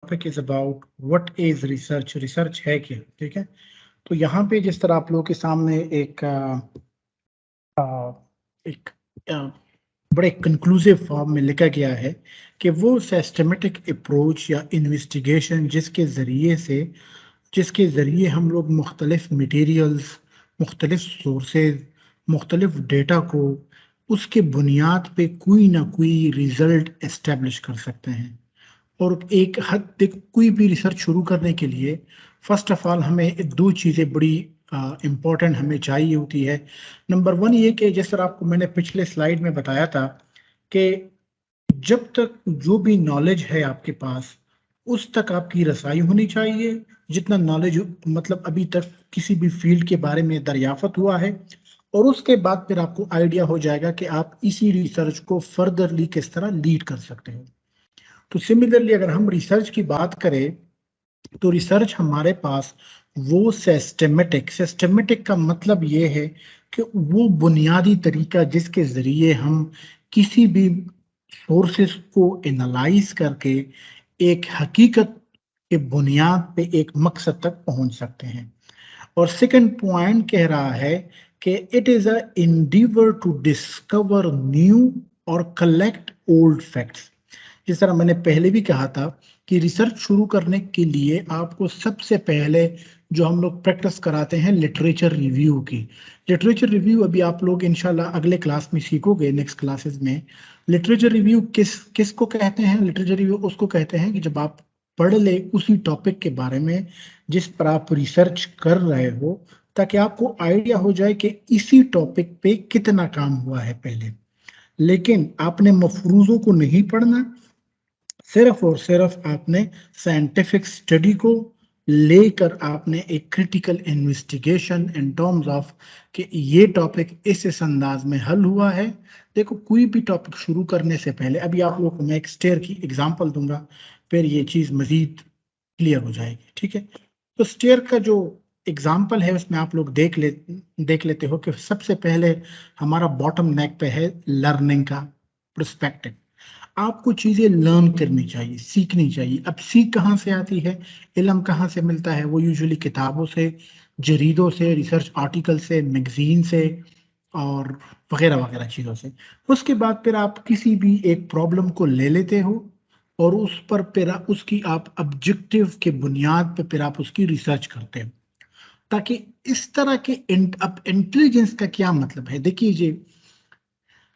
Topic is about what is research. Research है क्या? ठीक है, तो यहाँ पे जिस तरह आप लोगों के सामने एक एक बड़े कंक्लूसिव फॉर्म में लिखा गया है कि वो सिस्टमेटिक अप्रोच या इन्वेस्टिगेशन जिसके ज़रिए हम लोग मुख्तलिफ मटेरियल्स, मुख्तलिफ सोर्सेज, मुख्तलिफ डेटा को उसके बुनियाद पे कोई ना कोई रिजल्ट इस्टेब्लिश कर सकते हैं। और एक हद तक कोई भी रिसर्च शुरू करने के लिए फर्स्ट ऑफ ऑल हमें दो चीज़ें बड़ी इम्पोर्टेंट हमें चाहिए होती है। नंबर वन ये कि जिस तरह आपको मैंने पिछले स्लाइड में बताया था कि जब तक जो भी नॉलेज है आपके पास उस तक आपकी रसाई होनी चाहिए, जितना नॉलेज मतलब अभी तक किसी भी फील्ड के बारे में दरियाफ्त हुआ है, और उसके बाद फिर आपको आइडिया हो जाएगा कि आप इसी रिसर्च को फर्दरली किस तरह लीड कर सकते हो। तो सिमिलरली अगर हम रिसर्च की बात करें तो रिसर्च हमारे पास वो सिस्टमेटिक का मतलब ये है कि वो बुनियादी तरीका जिसके जरिए हम किसी भी सोर्सेस को एनालाइज करके एक हकीकत के बुनियाद पे एक मकसद तक पहुंच सकते हैं। और सेकंड पॉइंट कह रहा है कि it is a endeavor to discover new और कलेक्ट ओल्ड फैक्ट्स। जिस तरह मैंने पहले भी कहा था कि रिसर्च शुरू करने के लिए आपको सबसे पहले जो हम लोग प्रैक्टिस कराते हैं लिटरेचर रिव्यू की। लिटरेचर रिव्यू अभी आप लोग इंशाल्लाह अगले क्लास में सीखोगे, नेक्स्ट क्लासेस में। लिटरेचर रिव्यू किसको कहते हैं? लिटरेचर रिव्यू उसको कहते हैं कि जब आप पढ़ ले उसी टॉपिक के बारे में जिस पर आप रिसर्च कर रहे हो, ताकि आपको आइडिया हो जाए कि इसी टॉपिक पे कितना काम हुआ है पहले। लेकिन आपने मफरूजों को नहीं पढ़ना, सिर्फ और सिर्फ आपने साइंटिफिक स्टडी को लेकर आपने एक critical investigation in terms of कि ये टॉपिक इस अंदाज में हल हुआ है। देखो, कोई भी टॉपिक शुरू करने से पहले, अभी आप लोगों को मैं एक स्टेयर की एग्जांपल दूंगा, फिर ये चीज मजीद क्लियर हो जाएगी। ठीक है, तो स्टेयर का जो एग्जाम्पल है उसमें आप लोग देख लेते हो कि सबसे पहले हमारा बॉटम नेक पे है लर्निंग का पर्सपेक्टिव। आपको चीजें लर्न करनी चाहिए, सीखनी चाहिए। अब सीख कहाँ से आती है, इल्म कहाँ से मिलता है? वो यूजुअली किताबों से, जरीदों से, रिसर्च आर्टिकल से, मैगजीन से और वगैरह वगैरह चीजों से। उसके बाद फिर आप किसी भी एक प्रॉब्लम को ले लेते हो और उस पर फिर उसकी आप ऑब्जेक्टिव के बुनियाद पे फिर आप उसकी रिसर्च करते हो, ताकि इस तरह के अब इंटेलिजेंस का क्या मतलब है? देखिए जी,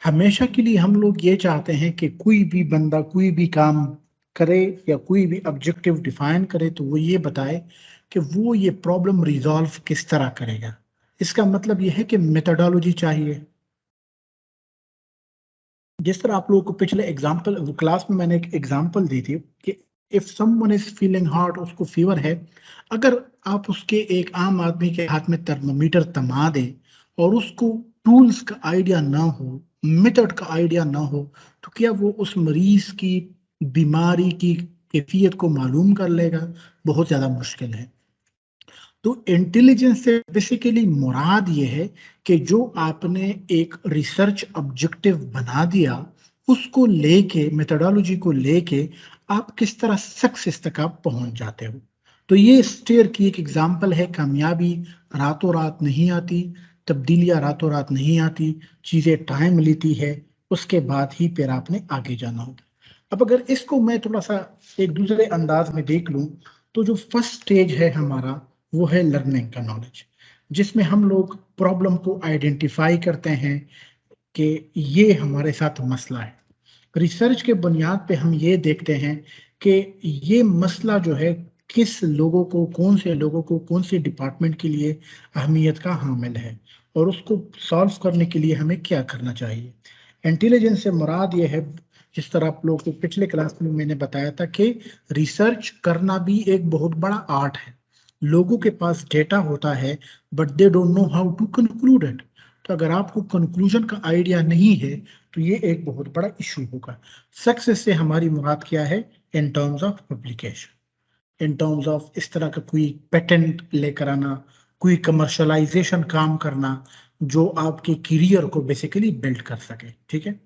हमेशा के लिए हम लोग ये चाहते हैं कि कोई भी बंदा कोई भी काम करे या कोई भी ऑब्जेक्टिव डिफाइन करे तो वो ये बताए कि वो ये प्रॉब्लम रिजॉल्व किस तरह करेगा। इसका मतलब ये है कि मेथोडोलॉजी चाहिए। जिस तरह आप लोगों को पिछले एग्जाम्पल क्लास में मैंने एक एग्जाम्पल दी थी कि if someone is feeling hot, उसको फीवर है, अगर आप उसके एक आम आदमी के हाथ में थर्मामीटर थमा दे और उसको टूल्स का आइडिया ना हो, मेथड का आइडिया ना हो, तो क्या वो उस मरीज की बीमारी की कैफियत को मालूम कर लेगा? बहुत ज्यादा मुश्किल है। तो इंटेलिजेंस से बेसिकली मुराद ये है कि जो आपने एक रिसर्च ऑब्जेक्टिव बना दिया, उसको लेके, मेथोडोलॉजी को लेके आप किस तरह सक्सेस तक आप पहुंच जाते हो। तो ये स्टेयर की एक एग्जांपल है। कामयाबी रातों रात नहीं आती, तब्दीलियां रातों रात नहीं आती, चीजें टाइम लेती है, उसके बाद ही फिर आपने आगे जाना होगा। अब अगर इसको मैं थोड़ा सा एक दूसरे अंदाज में देख लूं, तो जो फर्स्ट स्टेज है हमारा वो है लर्निंग का नॉलेज, जिसमें हम लोग प्रॉब्लम को आइडेंटिफाई करते हैं कि ये हमारे साथ मसला है। रिसर्च के बुनियाद पे हम ये देखते हैं कि ये मसला जो है किस लोगों को, कौन से लोगों को, कौन से डिपार्टमेंट के लिए अहमियत का हामिल है और उसको सॉल्व करने के लिए हमें क्या करना चाहिए। इंटेलिजेंस से मुराद ये है, जिस तरह आप लोगों को पिछले क्लास में मैंने बताया था कि रिसर्च करना भी एक बहुत बड़ा आर्ट है। लोगों के पास डेटा होता है but they don't know how to conclude it. तो अगर आपको कंक्लूजन का आइडिया नहीं है तो ये एक बहुत बड़ा इशू होगा। सक्सेस से हमारी मुराद क्या है? In terms of publication, in terms of इस तरह का कोई पेटेंट लेकर आना, कोई कमर्शलाइजेशन काम करना जो आपके करियर को बेसिकली बिल्ड कर सके। ठीक है,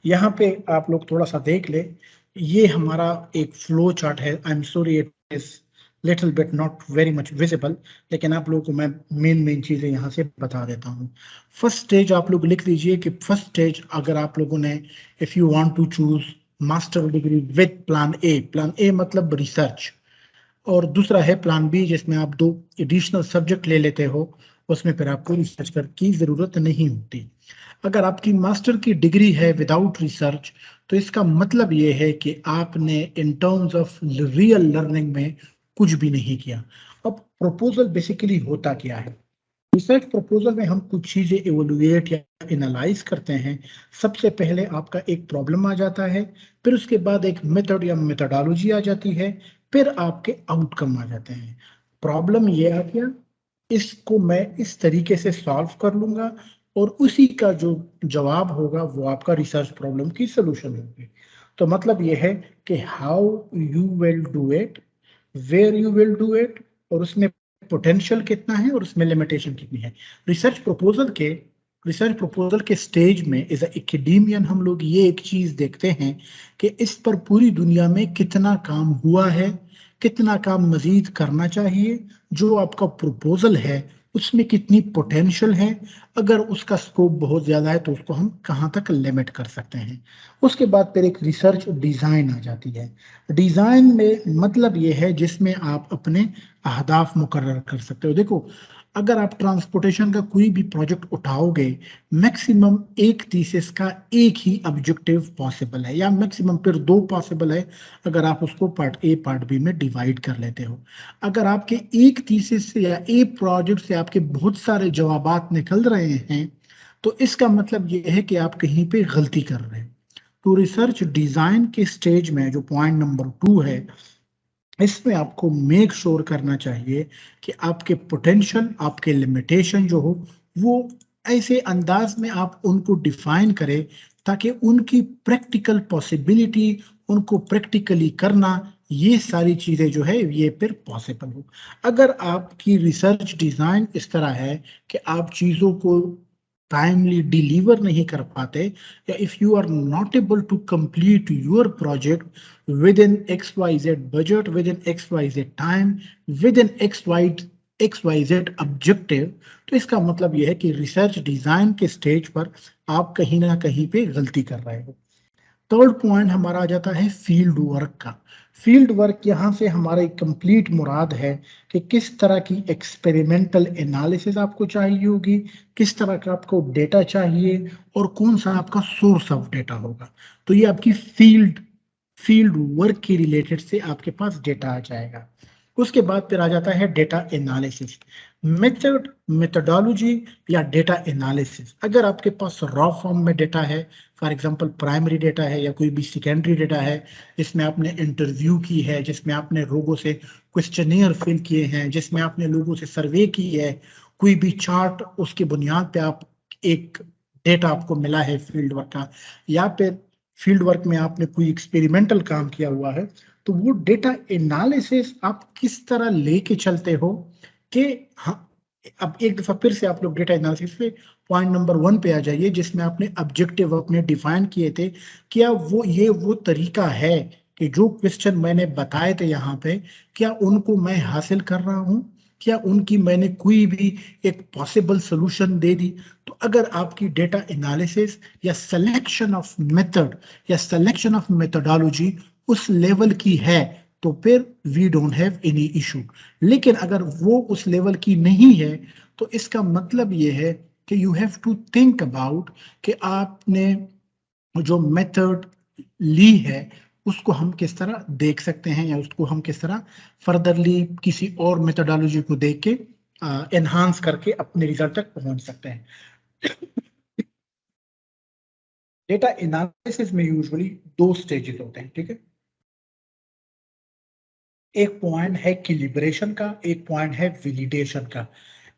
यहाँ पे आप लोग थोड़ा सा देख ले ये हमारा एक फ्लो चार्ट है। I am sorry it is little bit not very much visible, लेकिन आप लोगों को मैं मेन चीजें यहाँ से बता देता हूँ। फर्स्ट स्टेज आप लोग लिख लीजिए कि फर्स्ट स्टेज अगर आप लोगों ने, if you want to choose master degree with plan A मतलब रिसर्च, और दूसरा है प्लान बी जिसमें आप 2 एडिशनल सब्जेक्ट ले लेते हो, उसमें फिर आपको रिसर्च कर की जरूरत नहीं होती। अगर आपकी मास्टर की डिग्री है विदाउट रिसर्च, तो इसका मतलब ये है कि आपने in terms of real learning में कुछ भी नहीं किया। अब प्रपोजल बेसिकली होता क्या है? रिसर्च प्रपोजल में हम कुछ चीजें इवोल्युएट या एनालाइज करते हैं। सबसे पहले आपका एक प्रॉब्लम आ जाता है, फिर उसके बाद एक मेथड या मेथोडोलॉजी आ जाती है, फिर आपके आउटकम आ जाते हैं। प्रॉब्लम ये आ गया, इसको मैं इस तरीके से सॉल्व कर लूंगा और उसी का जो जवाब होगा वो आपका रिसर्च प्रॉब्लम की सोल्यूशन होगी। तो मतलब ये है कि how you will do it, where you will do it, और उसमें पोटेंशियल कितना है और उसमें लिमिटेशन कितनी है। रिसर्च प्रपोजल के रिसर्च प्रपोजल के स्टेज में एज ए एकेडमियन हम लोग ये एक चीज देखते हैं कि इस पर पूरी दुनिया में कितना काम हुआ है, कितना काम मजीद करना चाहिए, जो आपका प्रपोजल है उसमें कितनी पोटेंशियल है, अगर उसका स्कोप बहुत ज्यादा है तो उसको हम कहाँ तक लिमिट कर सकते हैं। उसके बाद फिर एक रिसर्च डिजाइन आ जाती है। डिजाइन में मतलब ये है जिसमें आप अपने अहदाफ मुकर्रर कर सकते हो। देखो, अगर आप ट्रांसपोर्टेशन का कोई भी प्रोजेक्ट उठाओगे, मैक्सिमम एक थीसिस का एक ही ऑब्जेक्टिव पॉसिबल है, या मैक्सिमम फिर 2 पॉसिबल है अगर आप उसको पार्ट ए पार्ट बी में डिवाइड कर लेते हो। अगर आपके एक थीसिस से या एक प्रोजेक्ट से आपके बहुत सारे जवाबात निकल रहे हैं, तो इसका मतलब ये है कि आप कहीं पे गलती कर रहे हैं। तो रिसर्च डिजाइन के स्टेज में जो पॉइंट नंबर 2 है, इसमें आपको मेक श्योर करना चाहिए कि आपके पोटेंशियल, आपके लिमिटेशन जो हो, वो ऐसे अंदाज में आप उनको डिफाइन करें ताकि उनकी प्रैक्टिकल पॉसिबिलिटी, उनको प्रैक्टिकली करना, ये सारी चीजें जो है ये फिर पॉसिबल हो। अगर आपकी रिसर्च डिजाइन इस तरह है कि आप चीजों को टाइमली डिलीवर नहीं कर पाते, या if you are not able to complete your project within XYZ budget, within XYZ time, within XYZ objective, तो इसका मतलब यह है कि रिसर्च डिजाइन के स्टेज पर आप कहीं ना कहीं पे गलती कर रहे हो। थर्ड पॉइंट हमारा आ जाता है फील्ड वर्क का। फील्ड वर्क यहाँ से हमारा एक कंप्लीट मुराद है कि किस तरह की एक्सपेरिमेंटल एनालिसिस आपको चाहिए होगी, किस तरह का आपको डेटा चाहिए, और कौन सा आपका सोर्स ऑफ डेटा होगा। तो ये आपकी फील्ड वर्क के रिलेटेड से आपके पास डेटा आ जाएगा। उसके बाद फिर आ जाता है डेटा एनालिसिस, मेथड, मेथडोलॉजी या डेटा एनालिसिस। अगर आपके पास रॉ फॉर्म में डेटा है, फॉर एग्जांपल प्राइमरी डेटा है या कोई भी सेकेंडरी डेटा है, जिसमें आपने इंटरव्यू की है, जिसमें आपने लोगों से क्वेश्चनियर फिल किए हैं, जिसमें आपने लोगों से सर्वे की है, कोई भी चार्ट, उसकी बुनियाद पे आप एक डेटा आपको मिला है फील्ड वर्क का, या फिर फील्ड वर्क में आपने कोई एक्सपेरिमेंटल काम किया हुआ है, तो वो डेटा एनालिसिस आप किस तरह लेके चलते हो कि हाँ। अब एक दफा फिर से आप लोग डेटा एनालिसिस पे पॉइंट नंबर 1 पे आ जाइए, जिसमें आपने ऑब्जेक्टिव अपने डिफाइन किए थे। क्या वो तरीका है कि जो क्वेश्चन मैंने बताए थे यहाँ पे, क्या उनको मैं हासिल कर रहा हूँ, क्या उनकी मैंने कोई भी एक पॉसिबल सोल्यूशन दे दी। तो अगर आपकी डेटा एनालिसिस या सिलेक्शन ऑफ मेथड या सिलेक्शन ऑफ मेथोडोलॉजी उस लेवल की है, तो फिर we don't have any issue. लेकिन अगर वो उस लेवल की नहीं है, तो इसका मतलब ये है कि you have to think about कि आपने जो मेथड ली है उसको हम किस तरह देख सकते हैं, या उसको हम किस तरह फर्दरली किसी और मेथोडोलॉजी को देख के एनहांस करके अपने रिजल्ट तक पहुंच सकते हैं। डेटा एनालिसिस में यूजुअली 2 स्टेजेस होते हैं, ठीक है। एक पॉइंट है कैलिब्रेशन का, एक पॉइंट है वैलिडेशन का।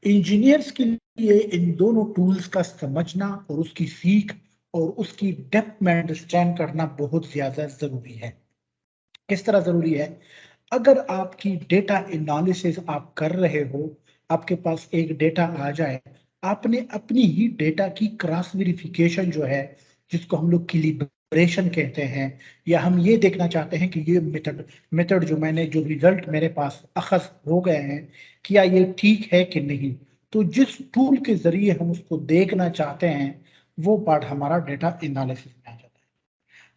इंजीनियर्स के लिए इन दोनों टूल्स का समझना और उसकी सीख और उसकी डेप्थ में अंडरस्टैंड करना बहुत ज्यादा जरूरी है। किस तरह जरूरी है? अगर आपकी डेटा एनालिसिस आप कर रहे हो, आपके पास एक डेटा आ जाए, आपने अपनी ही डेटा की क्रॉस वेरिफिकेशन जो है, जिसको हम लोग ऑपरेशन कहते हैं, या हम ये देखना चाहते हैं कि ये मेथड जो रिजल्ट मेरे पास अखज हो गए हैं, क्या ये ठीक है कि नहीं। तो जिस टूल के जरिए हम उसको देखना चाहते हैं वो पार्ट हमारा डेटा एनालिसिस में आ जाता है।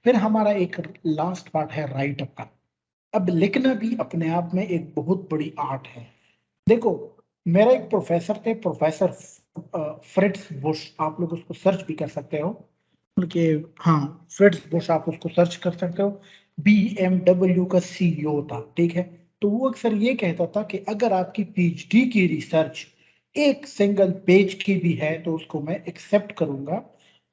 फिर हमारा एक लास्ट पार्ट है राइट अप का। अब लिखना भी अपने आप में एक बहुत बड़ी आर्ट है। देखो, मेरा एक प्रोफेसर थे, प्रोफेसर फ्रिट्ज बुश, आप लोग उसको सर्च भी कर सकते हो उनके, हाँ फ्रिट्ज बुश आप उसको सर्च कर सकते हो। BMW का CEO था, ठीक है। तो वो अक्सर ये कहता था कि अगर आपकी PhD की रिसर्च एक सिंगल पेज की भी है तो उसको मैं एक्सेप्ट करूंगा,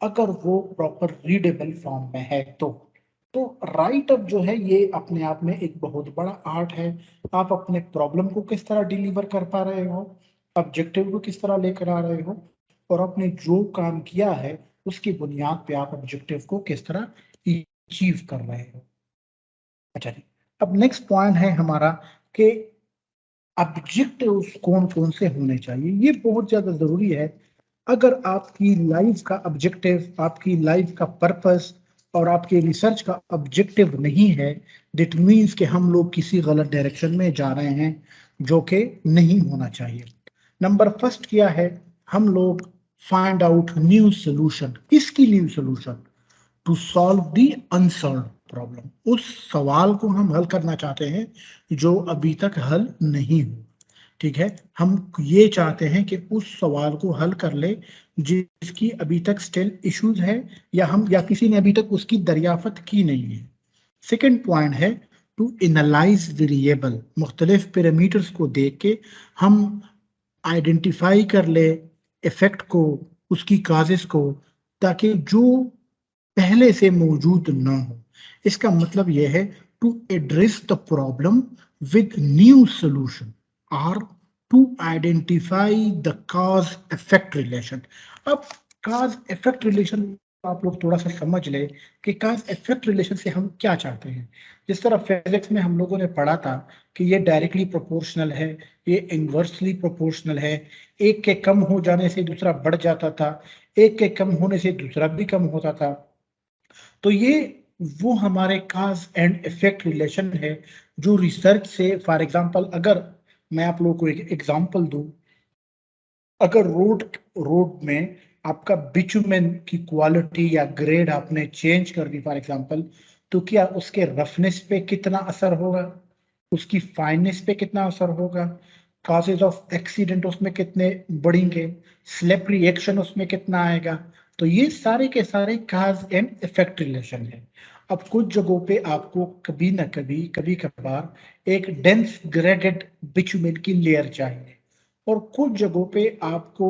अगर वो प्रॉपर रीडेबल फॉर्म में है तो राइट अप जो है ये अपने आप में एक बहुत बड़ा आर्ट है। आप अपने प्रॉब्लम को किस तरह डिलीवर कर पा रहे हो, ऑब्जेक्टिव को किस तरह लेकर आ रहे हो, और आपने जो काम किया है उसकी बुनियाद पे आप ऑब्जेक्टिव को किस तरह अचीव कर रहे हो। अच्छा जी, अब नेक्स्ट पॉइंट है हमारा कि ऑब्जेक्टिव कौन कौन से होने चाहिए। ये बहुत ज्यादा जरूरी है। अगर आपकी लाइफ का ऑब्जेक्टिव, आपकी लाइफ का पर्पस और आपके रिसर्च का ऑब्जेक्टिव नहीं है, दैट मीन्स कि हम लोग किसी गलत डायरेक्शन में जा रहे हैं, जो कि नहीं होना चाहिए। नंबर फर्स्ट क्या है, हम लोग फाइंड आउट न्यू सोल्यूशन। किसकी new solution? To solve the unsolved problem. उस सवाल को हम हल करना चाहते हैं जो अभी तक हल नहीं हुआ, ठीक है। हम ये चाहते हैं कि उस सवाल को हल कर ले जिसकी अभी तक स्टिल इश्यूज है, या किसी ने अभी तक उसकी दरियाफत की नहीं है। सेकेंड पॉइंट है टू एनालाइज वेरिएबल। मुख्तलिफ पैरामीटर्स को देख के हम आइडेंटिफाई कर ले इफेक्ट को, उसकी काजेस को, ताकि जो पहले से मौजूद ना हो। इसका मतलब यह है to address the problem with new solution और to identify the cause effect relation. अब कॉज इफेक्ट रिलेशन आप लोग थोड़ा सा समझ ले कि कॉज इफेक्ट रिलेशन से हम क्या चाहते हैं। जिस तरह फिजिक्स में हम लोगों ने पढ़ा था कि ये डायरेक्टली प्रोपोर्शनल है, ये इनवर्सली प्रोपोर्शनल है, एक के कम हो जाने से दूसरा बढ़ जाता था, एक के कम होने से दूसरा भी कम होता था। तो ये वो हमारे काज एंड इफेक्ट रिलेशन है जो रिसर्च से, फॉर एग्जांपल अगर मैं आप लोगों को एक एग्जांपल दूं, अगर रोड में आपका बिटुमेन की क्वालिटी या ग्रेड आपने चेंज कर दी फॉर एग्जांपल, तो क्या उसके रफनेस पे कितना असर होगा, उसकी फाइननेस पे कितना असर होगा, कॉजेज ऑफ एक्सीडेंट उसमें कितने बढ़ेंगे, स्लिप रिएक्शन उसमें कितना आएगा। तो ये सारे के सारे काज एंड इफेक्ट रिलेशन है। अब कुछ जगहों पे आपको कभी ना कभी, कभी कभार एक डेंस ग्रेडेड बिटुमेन की लेयर चाहिए, और कुछ जगहों पे आपको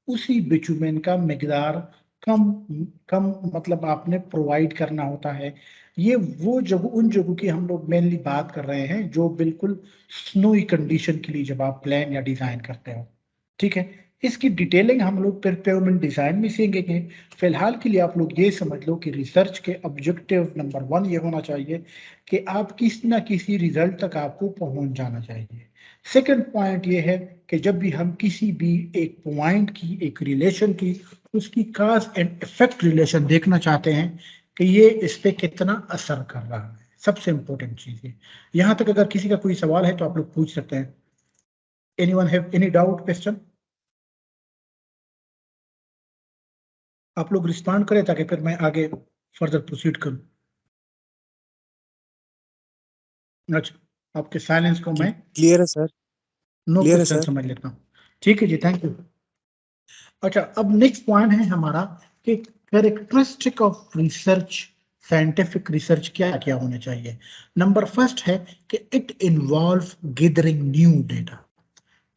उसी बिटुमेन का मिकदार कम कम मतलब आपने प्रोवाइड करना होता है। ये वो जगह, उन जगहों की हम लोग मेनली बात कर रहे हैं जो बिल्कुल स्नोई कंडीशन के लिए जब आप प्लान या डिजाइन करते हो, ठीक है। इसकी डिटेलिंग हम लोग फिर पेमेंट डिजाइन में सीखेंगे। फिलहाल के लिए आप लोग ये समझ लो कि रिसर्च के ऑब्जेक्टिव नंबर 1 ये होना चाहिए कि आप किसी ना किसी रिजल्ट तक आपको पहुंच जाना चाहिए। सेकंड पॉइंट ये है कि जब भी हम किसी भी एक पॉइंट की, एक रिलेशन की, उसकी काज एंड इफेक्ट रिलेशन देखना चाहते हैं कि ये इस पे कितना असर कर रहा है। सबसे इंपॉर्टेंट चीज है। यहां तक अगर किसी का कोई सवाल है तो आप लोग पूछ सकते हैं। Anyone have any doubt, question? आप लोग रिस्पॉन्ड करें ताकि फिर मैं आगे फर्दर प्रोसीड करूं। अच्छा, आपके साइलेंस को मैं क्लियर है सर, नो क्लियर है क्वेश्चन सर। समझ लेता हूं। ठीक है जी, थैंक यू। अच्छा, अब नेक्स्ट पॉइंट है हमारा कि characteristic of research, scientific research क्या क्या होने चाहिए। नंबर फर्स्ट है कि it involve gathering new data,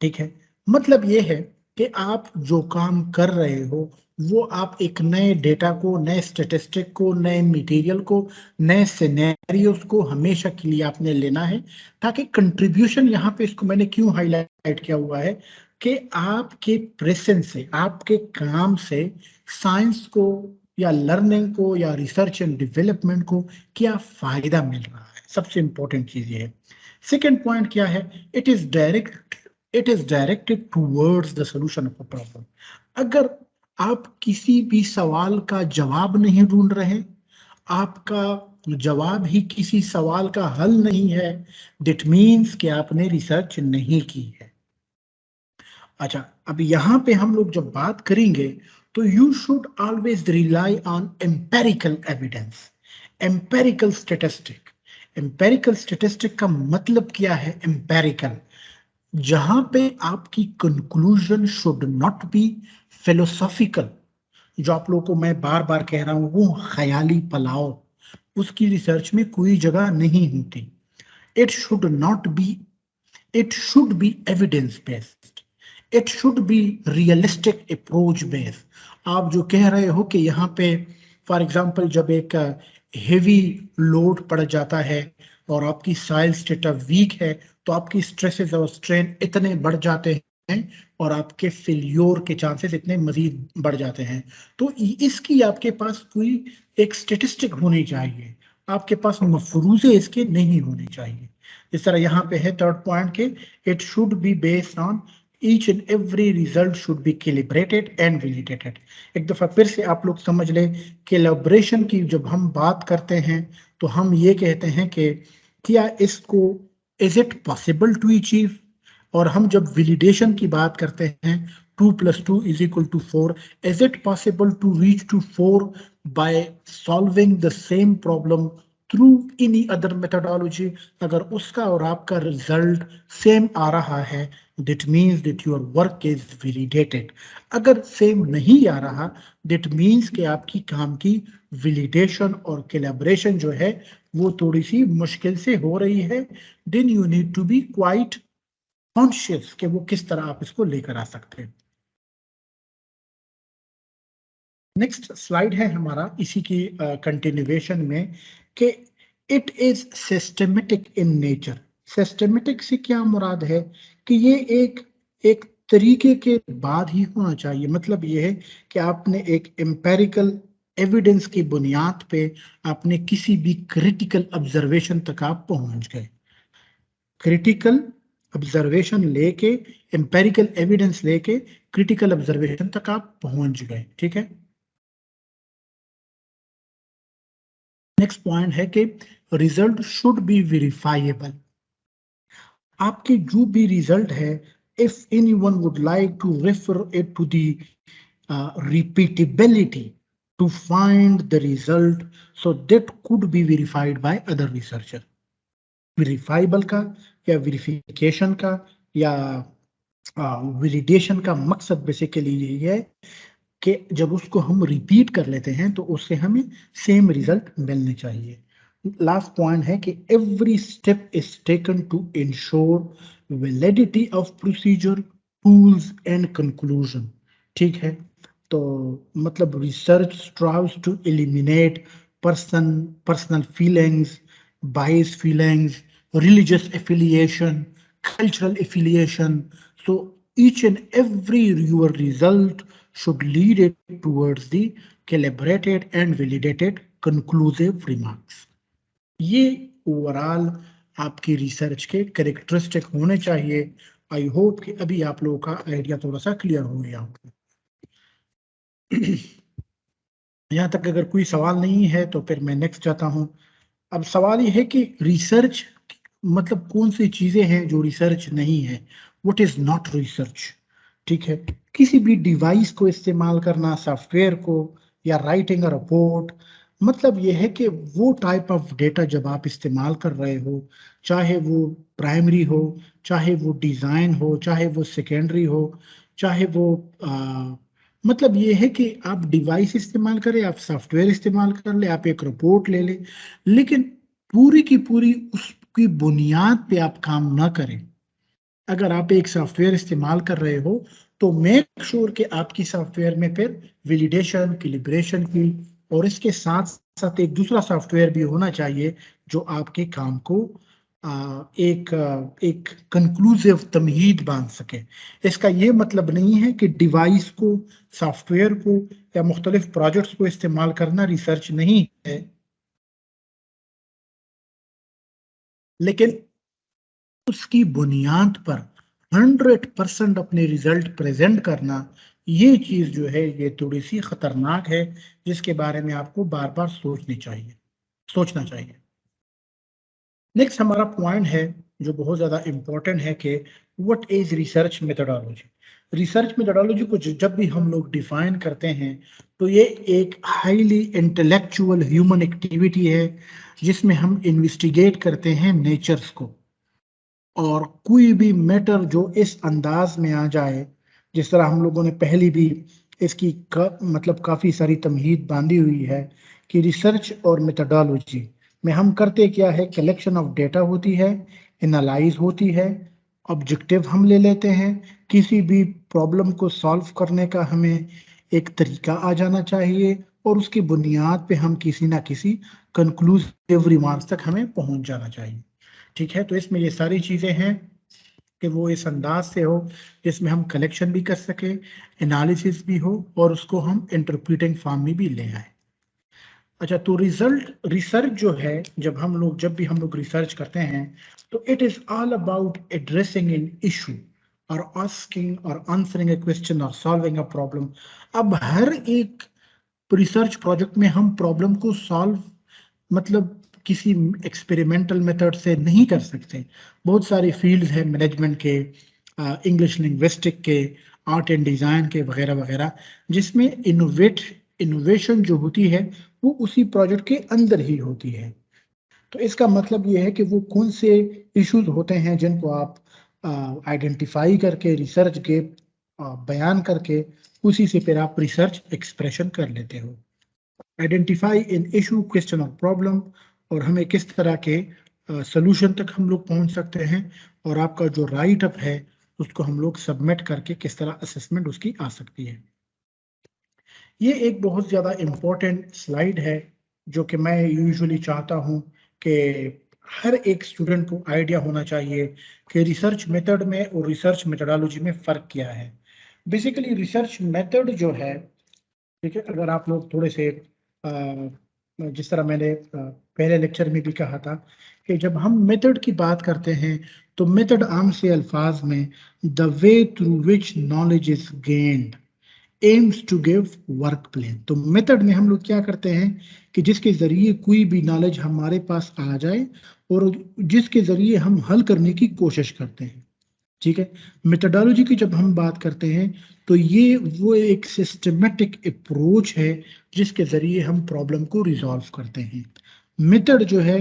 ठीक है। मतलब ये है कि आप जो काम कर रहे हो वो आप एक नए डेटा को, नए स्टेटिस्टिक को, नए मटेरियल को, नए सिनेरियोस को हमेशा के लिए आपने लेना है, ताकि कंट्रीब्यूशन, यहाँ पे इसको मैंने क्यों हाईलाइट किया हुआ है कि आपके प्रेजेंस से, आपके काम से साइंस को या लर्निंग को या रिसर्च एंड डेवलपमेंट को क्या फायदा मिल रहा है। सबसे इंपॉर्टेंट चीज ये है। सेकेंड पॉइंट क्या है, it is directed towards the solution of a problem. अगर आप किसी भी सवाल का जवाब नहीं ढूंढ रहे, आपका जवाब ही किसी सवाल का हल नहीं है, दैट मीन्स कि आपने रिसर्च नहीं की है। अच्छा, अब यहां पे हम लोग जब बात करेंगे तो you should always rely on empirical evidence, empirical statistic. Empirical statistic का मतलब क्या है? एम्पेरिकल, जहां पे आपकी conclusion should not be philosophical, जो आप लोगों को मैं बार बार कह रहा हूं वो ख्याली पलाव, उसकी रिसर्च में कोई जगह नहीं होती। It should not be, it should be evidence based, it should be realistic approach based। आप जो कह रहे हो कि यहाँ पे फॉर एग्जांपल जब एक हेवी लोड पड़ जाता है और आपकी सॉइल स्टेट वीक है तो आपकी स्ट्रेसेस और स्ट्रेन इतने बढ़ जाते हैं और आपके फेल्योर के चांसेस इतने मजीद बढ़ जाते हैं, तो इसकी आपके पास कोई एक स्टेटिस्टिक होनी चाहिए, आपके पास मफरूजे इसके नहीं होने चाहिए। इस तरह यहाँ पे है थर्ड पॉइंट के it should be based on each and every result should be calibrated and validated. एक दफा फिर से आप लोग समझ ले, कैलिब्रेशन की जब हम बात करते हैं तो हम ये कहते हैं कि क्या इसको, is it possible to achieve, और हम जब वैलिडेशन की बात करते हैं 2 + 2 = 4, is it possible to reach to 4 by solving the same problem through any other methodology. अगर उसका और आपका रिजल्ट सेम आ रहा है that means that your work is validated. अगर सेम नहीं आ रहा दैट मीन्स कि आपकी काम की वैलिडेशन और कोलैबोरेशन जो है वो थोड़ी सी मुश्किल से हो रही है। Then you need to be quite conscious कि वो किस तरह आप इसको लेकर आ सकते हैं। नेक्स्ट स्लाइड है हमारा इसी की कंटिन्यूएशन में कि it is systematic in nature. Systematic से क्या मुराद है कि ये एक एक तरीके के बाद ही होना चाहिए। मतलब ये है कि आपने एक एम्पेरिकल एविडेंस की बुनियाद पे आपने किसी भी क्रिटिकल ऑब्जर्वेशन तक आप पहुंच गए। क्रिटिकल ऑब्जर्वेशन लेके, एम्पेरिकल एविडेंस लेके क्रिटिकल ऑब्जर्वेशन तक आप पहुंच गए। ठीक है, नेक्स्ट पॉइंट है कि रिजल्ट शुड बी वेरीफाइएबल। आपके जो भी रिजल्ट है, if anyone would like to refer it to the repeatability to find the result, so that could be verified by other researcher। Verifiable का या वेरिफिकेशन का या वैलिडेशन का मकसद बेसिकली यही है कि जब उसको हम रिपीट कर लेते हैं तो उससे हमें सेम रिजल्ट मिलने चाहिए। लास्ट पॉइंट है कि every step is taken to ensure validity of procedure, tools and conclusion. ठीक है, तो मतलब research tries to eliminate personal feelings, bias feelings, religious affiliation, cultural affiliation. So each and every your result should lead it towards the calibrated and validated conclusive remarks। ये overall आपकी research के characteristic होने चाहिए। I hope कि अभी आप लोगों का आइडिया थोड़ा सा क्लियर हो गया होगा। यहाँ तक अगर कोई सवाल नहीं है तो फिर मैं नेक्स्ट जाता हूँ। अब सवाल ये है कि रिसर्च मतलब कौन सी चीजें हैं जो रिसर्च नहीं है, व्हाट इज नॉट रिसर्च। ठीक है, किसी भी डिवाइस को इस्तेमाल करना, सॉफ्टवेयर को, या राइटिंग अ रिपोर्ट, मतलब यह है कि वो टाइप ऑफ डेटा जब आप इस्तेमाल कर रहे हो, चाहे वो प्राइमरी हो, चाहे वो डिजाइन हो, चाहे वो सेकेंडरी हो, चाहे वो मतलब ये है कि आप डिवाइस इस्तेमाल करें, आप सॉफ्टवेयर इस्तेमाल कर ले, आप एक रिपोर्ट ले ले, लेकिन पूरी की पूरी उसकी बुनियाद पे आप काम ना करें। अगर आप एक सॉफ्टवेयर इस्तेमाल कर रहे हो तो मेक श्योर कि आपकी सॉफ्टवेयर में फिर वैलिडेशन, कैलिब्रेशन की और इसके साथ साथ एक दूसरा सॉफ्टवेयर भी होना चाहिए जो आपके काम को एक कंक्लूसिव तमहीद बांध सके। इसका ये मतलब नहीं है कि डिवाइस को, सॉफ्टवेयर को या मुख्तलिफ प्रोजेक्ट्स को इस्तेमाल करना रिसर्च नहीं है, लेकिन उसकी बुनियाद पर 100% अपने रिजल्ट प्रेजेंट करना ये चीज जो है ये थोड़ी सी खतरनाक है, जिसके बारे में आपको बार बार सोचना चाहिए। नेक्स्ट हमारा पॉइंट है जो बहुत ज्यादा इंपॉर्टेंट है कि what is research methodology. Research methodology को जब भी हम लोग डिफाइन करते हैं तो ये एक हाईली इंटेलेक्चुअल ह्यूमन एक्टिविटी है, जिसमें हम इन्वेस्टिगेट करते हैं नेचर्स को, और कोई भी मैटर जो इस अंदाज में आ जाए, जिस तरह हम लोगों ने पहले भी इसकी मतलब काफी सारी तमहीद बांधी हुई है कि रिसर्च और मेथोडोलॉजी में हम करते क्या है, कलेक्शन ऑफ डेटा होती है, एनालाइज होती है, ऑब्जेक्टिव हम ले लेते हैं, किसी भी प्रॉब्लम को सॉल्व करने का हमें एक तरीका आ जाना चाहिए, और उसकी बुनियाद पे हम किसी ना किसी कंक्लूसिव रिमार्क्स तक हमें पहुंच जाना चाहिए। ठीक है, तो इसमें ये सारी चीजें हैं कि वो इस अंदाज से हो जिसमें हम कलेक्शन भी कर सके, एनालिसिस भी हो, और उसको हम इंटरप्रिटिंग फॉर्म में भी ले आए। अच्छा, तो रिसर्च जो है, जब भी हम लोग रिसर्च करते हैं तो it is all about addressing an issue और आस्किंग और आंसरिंग ए क्वेश्चन और सॉल्विंग अ प्रॉब्लम। अब हर एक रिसर्च प्रोजेक्ट में हम प्रॉब्लम को सॉल्व मतलब किसी एक्सपेरिमेंटल मेथड से नहीं कर सकते। बहुत सारी फील्ड्स हैं मैनेजमेंट के, इंग्लिश लिंग्विस्टिक के, आर्ट एंड डिजाइन के, वगैरह वगैरह, जिसमें इनोवेशन जो होती है वो उसी प्रोजेक्ट के अंदर ही होती है। तो इसका मतलब ये है कि वो कौन से इश्यूज होते हैं जिनको आप आइडेंटिफाई करके रिसर्च के बयान करके उसी से फिर आप रिसर्च एक्सप्रेशन कर लेते हो। आइडेंटिफाई इन इशू, क्वेश्चन और प्रॉब्लम, और हमें किस तरह के सोल्यूशन तक हम लोग पहुंच सकते हैं, और आपका जो राइट अप है उसको हम लोग सबमिट करके किस तरह असेसमेंट उसकी आ सकती है। ये एक बहुत ज़्यादा इम्पोर्टेंट स्लाइड है जो कि मैं यूजुअली चाहता हूँ कि हर एक स्टूडेंट को आइडिया होना चाहिए कि रिसर्च मेथड में और रिसर्च मेथडोलॉजी में फ़र्क क्या है। बेसिकली रिसर्च मेथड जो है, ठीक है, अगर आप लोग थोड़े से जिस तरह मैंने पहले लेक्चर में भी कहा था कि जब हम मेथड की बात करते हैं तो मेथड आम से अल्फाज में the way through which knowledge is gained aims to give work plan. तो मेथड में हम लोग क्या करते हैं कि जिसके जरिए कोई भी नॉलेज हमारे पास आ जाए और जिसके जरिए हम हल करने की कोशिश करते हैं। ठीक है, मेथडोलॉजी की जब हम बात करते हैं तो ये वो एक सिस्टमेटिक अप्रोच है जिसके जरिए हम प्रॉब्लम को रिजॉल्व करते हैं। मेथड जो है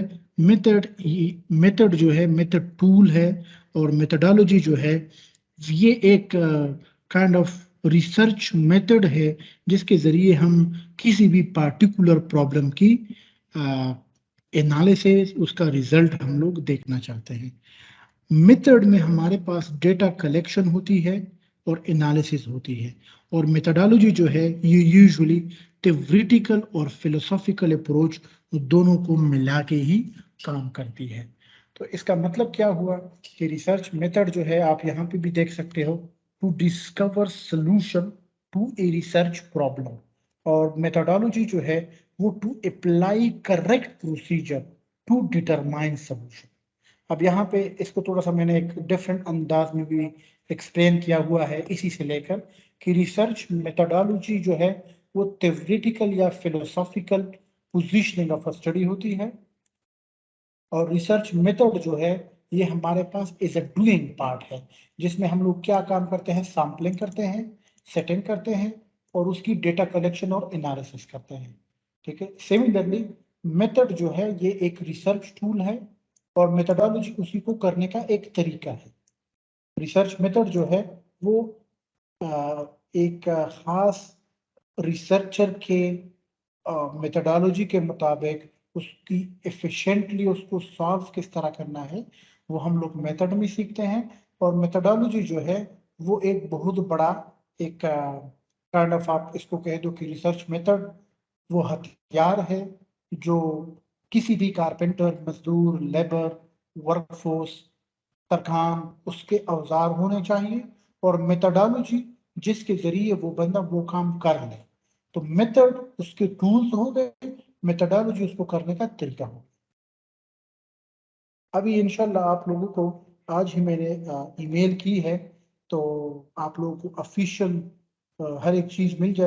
मेथड टूल है, और मेथडोलॉजी जो है ये एक काइंड ऑफ रिसर्च मेथड है जिसके जरिए हम किसी भी पार्टिकुलर प्रॉब्लम की एनालिसिस, उसका रिजल्ट हम लोग देखना चाहते हैं। मेथड में हमारे पास डेटा कलेक्शन होती है और एनालिसिस होती है, और मेथडोलॉजी जो है ये यूजुअली थ्योरेटिकल और फिलोसॉफिकल अप्रोच दोनों को मिला के ही काम करती है। तो इसका मतलब क्या हुआ कि रिसर्च मेथड जो है आप यहाँ पे भी देख सकते हो, to discover solution to a research problem, और मेथडोलॉजी जो है वो to apply correct procedure to determine solution. अब यहाँ पे इसको थोड़ा सा मैंने एक डिफरेंट अंदाज में भी एक्सप्लेन किया हुआ है इसी से लेकर कि रिसर्च मेथोडोलॉजी जो है वो थ्योरेटिकल या फिलोसॉफिकल पोजीशनिंग ऑफ स्टडी होती है, और रिसर्च मेथड जो है ये हमारे पास इज अ डूइंग पार्ट है, जिसमें हम लोग क्या काम करते हैं, सैम्पलिंग करते हैं, सेटिंग करते हैं, और उसकी डेटा कलेक्शन और एनालिसिस करते हैं। ठीक है, सिमिलरली मेथड जो है ये एक रिसर्च टूल है, और मेथडोलॉजी उसी को करने का एक तरीका है। रिसर्च मेथड जो है वो एक खास रिसर्चर के मेथडोलॉजी के मुताबिक उसकी एफिशिएंटली उसको सॉल्व किस तरह करना है वो हम लोग मेथड में सीखते हैं। और मेथडोलॉजी जो है वो एक बहुत बड़ा एक काइंड ऑफ, आप इसको कह दो कि रिसर्च मेथड वो हथियार है जो किसी भी कारपेंटर, मजदूर, लेबर, वर्कफोर्स, तरखान उसके औजार होने चाहिए, और मेथडोलॉजी जिसके जरिए वो बंदा वो काम कर ले। तो मेथड उसके टूल्स हो गए, मेथडोलॉजी उसको करने का तरीका हो। अभी इंशाल्लाह आप लोगों को आज ही मैंने ईमेल की है, तो आप लोगों को ऑफिशियल हर एक चीज मिल जाए।